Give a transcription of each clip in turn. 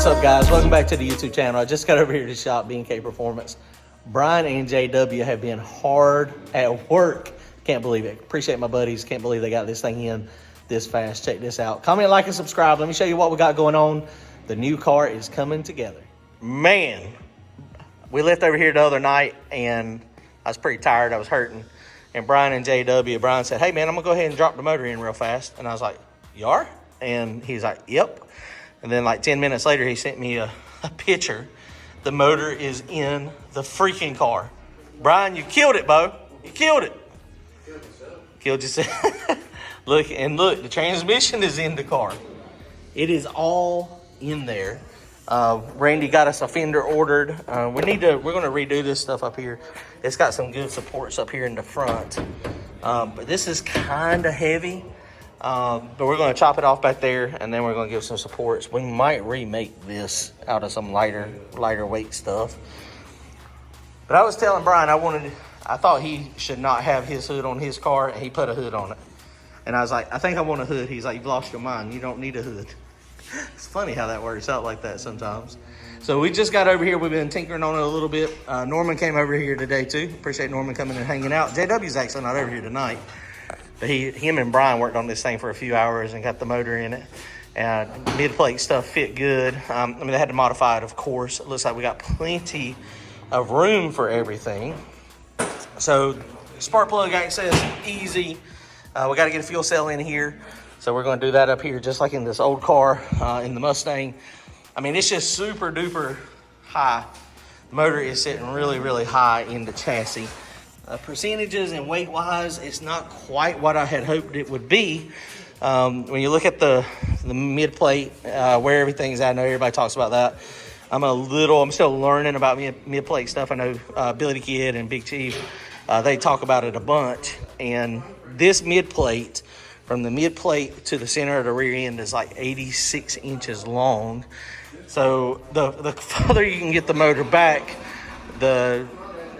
What's up, guys? Welcome back to the YouTube channel. I just got over here to shop B&K Performance. Brian and JW have been hard at work. Can't believe it. Appreciate my buddies. Can't believe they got this thing in this fast. Check this out. Comment, like, and subscribe. Let me show you what we got going on. The new car is coming together. Man, we left over here the other night, and I was pretty tired. I was hurting. And Brian and JW, Brian said, hey, man, I'm going to go ahead and drop the motor in real fast. And I was like, you are? And he's like, yep. And then like 10 minutes later, he sent me a picture. The motor is in the freaking car. Brian, you killed it, Bo. You killed it. Killed yourself. Look, the transmission is in the car. It is all in there. Randy got us a fender ordered. We're going to redo this stuff up here. It's got some good supports up here in the front. But this is kind of heavy. But we're going to chop it off back there, and then we're going to give some supports. We might remake this out of some lighter weight stuff. But I was telling Brian I thought he should not have his hood on his car, and he put a hood on it. And I was like, I think I want a hood. He's like, you've lost your mind. You don't need a hood. It's funny how that works out like that sometimes. So we just got over here. We've been tinkering on it a little bit. Norman came over here today too. Appreciate Norman coming and hanging out. JW's actually not over here tonight. But him and Brian worked on this thing for a few hours and got the motor in it. And mid-plate stuff fit good. I mean, they had to modify it, of course. It looks like we got plenty of room for everything. So spark plug access, easy. We got to get a fuel cell in here. So we're going to do that up here just like in this old car, in the Mustang. I mean, it's just super duper high. The motor is sitting really, really high in the chassis. Percentages and weight wise, it's not quite what I had hoped it would be. When you look at the mid plate, where everything's at, I know everybody talks about that. I'm still learning about mid plate stuff. I know Billy the Kid and Big Chief, they talk about it a bunch. And this mid plate, from the mid plate to the center of the rear end, is like 86 inches long. So the further you can get the motor back,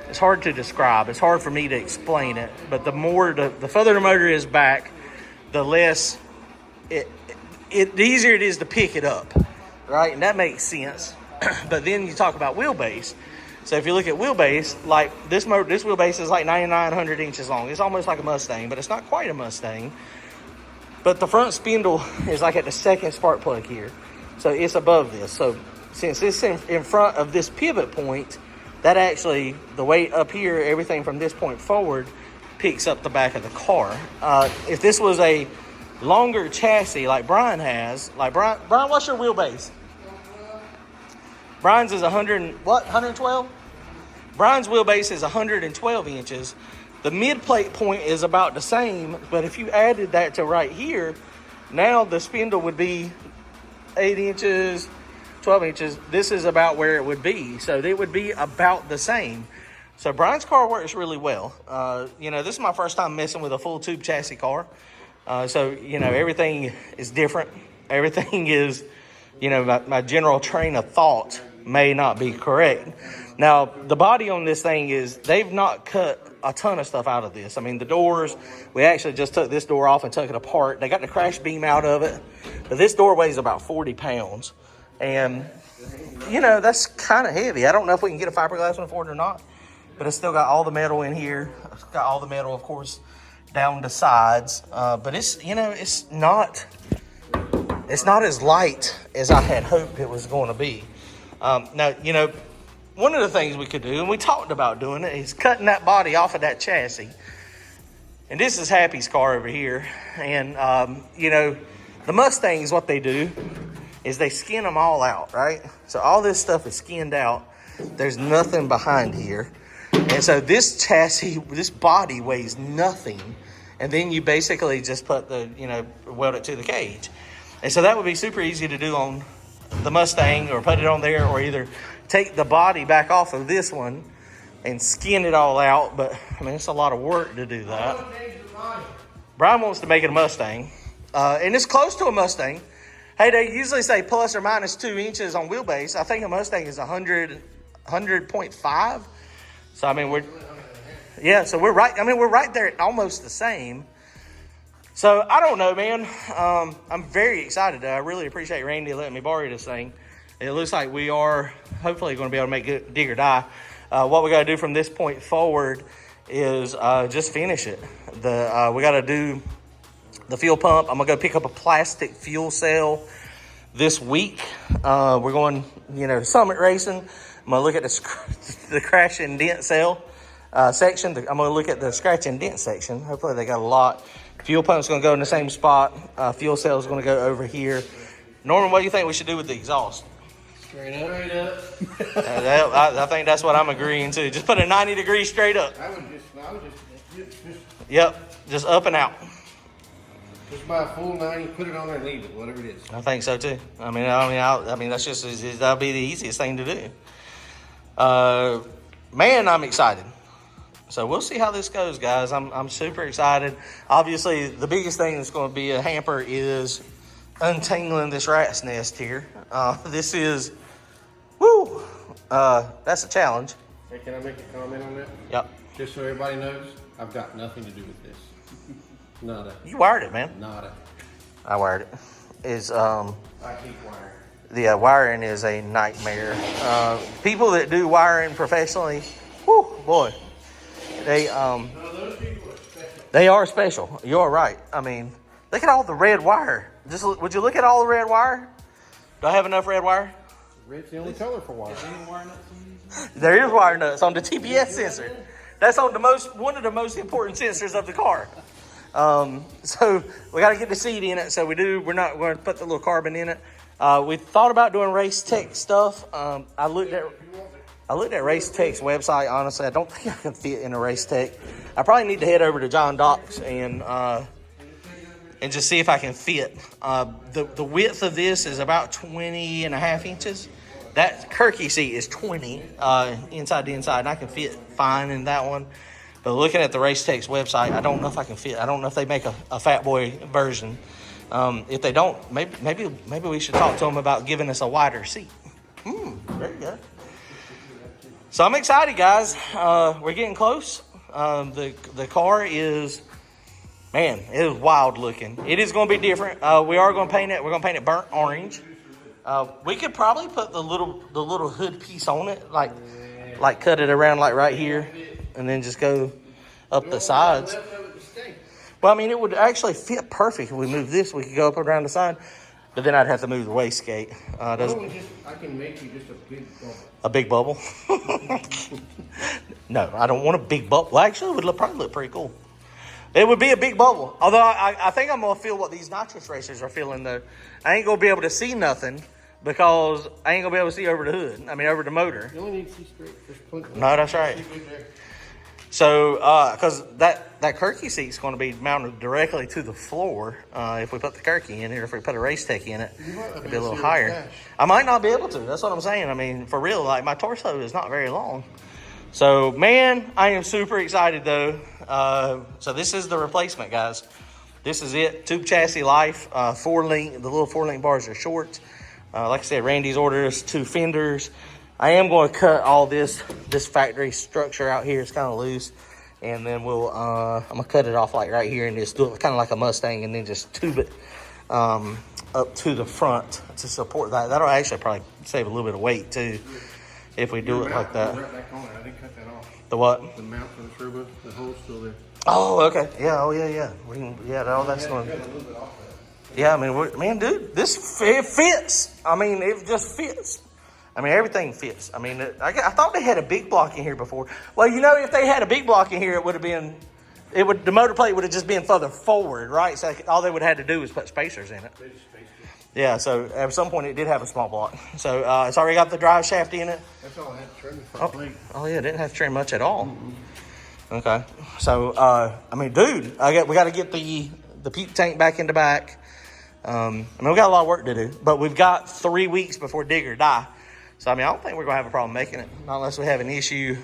it's hard to describe. It's hard for me to explain it. But the further the motor is back, the less the easier it is to pick it up, right? And that makes sense. But then you talk about wheelbase. So if you look at wheelbase, like this wheelbase is like 9,900 inches long. It's almost like a Mustang, but it's not quite a Mustang. But the front spindle is like at the second spark plug here. So it's above this. So since it's in front of this pivot point, that actually, the weight up here, everything from this point forward, picks up the back of the car. If this was a longer chassis like Brian has, Brian, what's your wheelbase? Brian's is 112? Brian's wheelbase is 112 inches. The mid-plate point is about the same, but if you added that to right here, now the spindle would be 8 inches, 12 inches. This is about where it would be. So it would be about the same. So Brian's car works really well. This is my first time messing with a full tube chassis car. So everything is different. Everything is, my general train of thought may not be correct. Now, the body on this thing they've not cut a ton of stuff out of this. I mean, the doors, we actually just took this door off and took it apart. They got the crash beam out of it. But this door weighs about 40 pounds. And, that's kind of heavy. I don't know if we can get a fiberglass one for it or not. But it's still got all the metal in here. It's got all the metal, of course, down the sides. But it's not as light as I had hoped it was going to be. Now, one of the things we could do, and we talked about doing it, is cutting that body off of that chassis. And this is Happy's car over here. And, the Mustangs, what they do is they skin them all out, right? So all this stuff is skinned out. There's nothing behind here. And so this chassis, this body weighs nothing. And then you basically just put weld it to the cage. And so that would be super easy to do on the Mustang, or put it on there, or either take the body back off of this one and skin it all out. But I mean, it's a lot of work to do that. Brian wants to make it a Mustang, and it's close to a Mustang. Hey, they usually say plus or minus 2 inches on wheelbase. I think a Mustang is 100.5. So I mean, we're right. I mean, we're right there at almost the same. So I don't know, man. I'm very excited. I really appreciate Randy letting me borrow this thing. it looks like we are hopefully going to be able to make it dig or die. What we got to do from this point forward is just finish it. We got to do the fuel pump. I'm going to go pick up a plastic fuel cell this week. We're going, to Summit Racing. I'm going to look at the crash and dent cell section. I'm going to look at the scratch and dent section. Hopefully they got a lot. Fuel pump's going to go in the same spot. Fuel cell is going to go over here. Norman, what do you think we should do with the exhaust? Straight up. I think that's what I'm agreeing to. Just put it 90 degrees straight up. I would just Yep, just up and out. Just buy a full 90, put it on there and leave it, whatever it is. I think so too. I mean, that's just that'll be the easiest thing to do. Man, I'm excited. So we'll see how this goes, guys. I'm super excited. Obviously, the biggest thing that's going to be a hamper is untangling this rat's nest here. This is, that's a challenge. Hey, can I make a comment on that? Yep. Just so everybody knows, I've got nothing to do with this. Nada. You wired it, man. Nada. I wired it. I hate wiring. The wiring is a nightmare. People that do wiring professionally, boy, they those people are special. They are special. You're right. I mean, look at all the red wire. Would you look at all the red wire? Do I have enough red wire? Red's the only color for wire. There is wire nuts on the TPS sensor. That's on one of the most important sensors of the car. So we got to get the seat in it. So we're not going to put the little carbon in it. We thought about doing Race Tech stuff. I looked at Race Tech's website. Honestly, I don't think I can fit in a Race Tech. I probably need to head over to John Docks and just see if I can fit. The width of this is about 20 and a half inches. That Kirky seat is 20 inside to inside, and I can fit fine in that one. But looking at the Race Tech's website, I don't know if I can fit. I don't know if they make a fat boy version. If they don't, maybe we should talk to them about giving us a wider seat. Very good. So I'm excited, guys. We're getting close. The car is, man, it is wild looking. It is going to be different. We are going to paint it. We're going to paint it burnt orange. We could probably put the little hood piece on it, like cut it around like right here, and then just go up the sides. Well, I mean, it would actually fit perfect if we move this. We could go up around the side, but then I'd have to move the wastegate. I can make you just a A big big bubble. bubble? No, I don't want a big bubble. Well, actually, it would probably look pretty cool. It would be a big bubble. Although I think I'm going to feel what these nitrous racers are feeling, though. I ain't going to be able to see nothing because I ain't going to be able to see over the hood. I mean, over the motor. You only need to see straight. There's plenty. No, that's right. So, because that Kirky seat's going to be mounted directly to the floor if we put the Kirky in it, or if we put a Race Tech in it, it'd be a little higher. I might not be able to. That's what I'm saying. I mean, for real, like my torso is not very long. So, man, I am super excited, though. So this is the replacement, guys. This is it. Tube chassis life. 4-link. The little 4-link bars are short. Like I said, Randy's ordered us 2 fenders. I am going to cut all this factory structure out here. It's kind of loose. And then I'm going to cut it off like right here and just do it kind of like a Mustang and then just tube it up to the front to support that. That'll actually probably save a little bit of weight too if we do it like that. Right back on it. I didn't cut that off. The what? The mount for the turbo, the hole's still there. Oh, okay. Yeah, yeah. All that's going to... Yeah, I mean, man, dude, it fits. I mean, it just fits. I mean, everything fits. I mean, I thought they had a big block in here before. Well, if they had a big block in here, it would have been, the motor plate would have just been further forward, right? So all they would have had to do was put spacers in it. Yeah, so at some point it did have a small block. So it's already got the drive shaft in it. That's all I had to trim the front plate. Oh, yeah, it didn't have to trim much at all. Mm-hmm. Okay. So, I mean, dude, we got to get the puke tank back in the back. I mean, we got a lot of work to do, but we've got 3 weeks before dig or die. So, I mean, I don't think we're going to have a problem making it, not unless we have an issue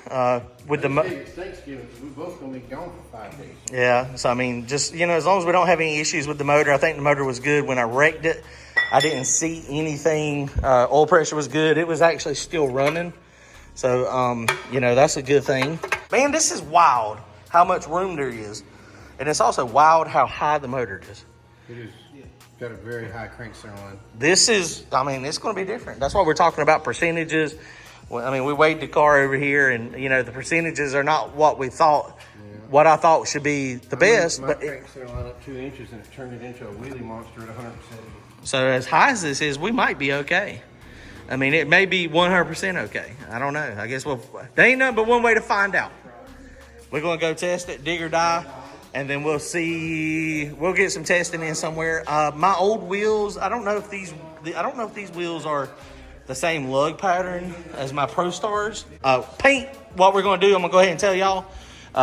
with the... It's Thanksgiving, so we're both going to be gone for 5 days. Yeah, so, I mean, just, as long as we don't have any issues with the motor, I think the motor was good. When I wrecked it, I didn't see anything. Oil pressure was good. It was actually still running. So, that's a good thing. Man, this is wild how much room there is. And it's also wild how high the motor is. It is. got a very high crank center line. This is, I mean, it's going to be different. That's why we're talking about percentages. Well, I mean, we weighed the car over here, and you know the percentages are not what we thought. Yeah. What I thought should be the best, my but crank center line up 2 inches, and it turned it into a wheelie monster at 100%. So as high as this is, we might be okay. I mean, it may be 100% okay. I don't know. I guess there ain't nothing but one way to find out. We're going to go test it, dig or die, and then we'll see. We'll get some testing in somewhere. My old wheels, I don't know if these wheels are the same lug pattern as my Pro Stars. Paint, what we're going to do, I'm going to go ahead and tell y'all.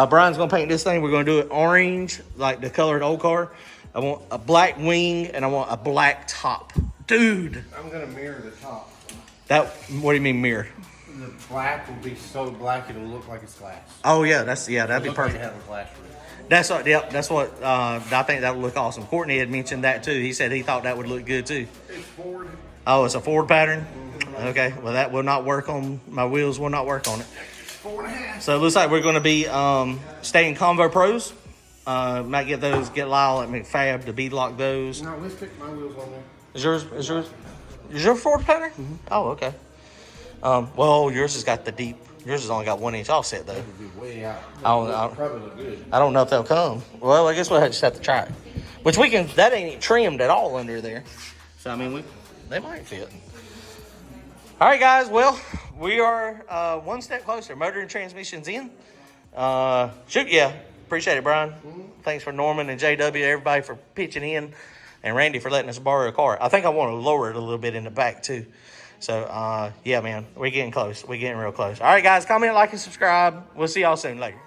Brian's going to paint this thing. We're going to do it orange, like the color of the old car. I want a black wing, and I want a black top. Dude. I'm going to mirror the top. What do you mean mirror? The black will be so black it'll look like it's glass. Oh yeah, that'd be perfect. Like it has a glass roof. That's what I think that would look awesome. Courtney had mentioned that too. He said he thought that would look good too. It's Ford. Oh, it's a Ford pattern? Okay, well that will not work on, my wheels will not work on it. 4.5. So it looks like we're going to be staying Convo Pros. Might get Lyle at McFab to beadlock those. No, let's stick my wheels on there. Is your Ford pattern? Mm-hmm. Oh, okay. Well, yours has got the deep. Yours has only got 1 inch offset though. That would be way out. Probably look good. I don't know if they'll come. Well, I guess we'll just have to try it. Which we can. That ain't trimmed at all under there. So I mean, they might fit. All right, guys. Well, we are one step closer. Motor and transmission's in. Yeah. Appreciate it, Brian. Mm-hmm. Thanks for Norman and JW, everybody for pitching in, and Randy for letting us borrow a car. I think I want to lower it a little bit in the back too. So, yeah, man, we're getting close. We're getting real close. All right, guys, comment, like, and subscribe. We'll see y'all soon. Later.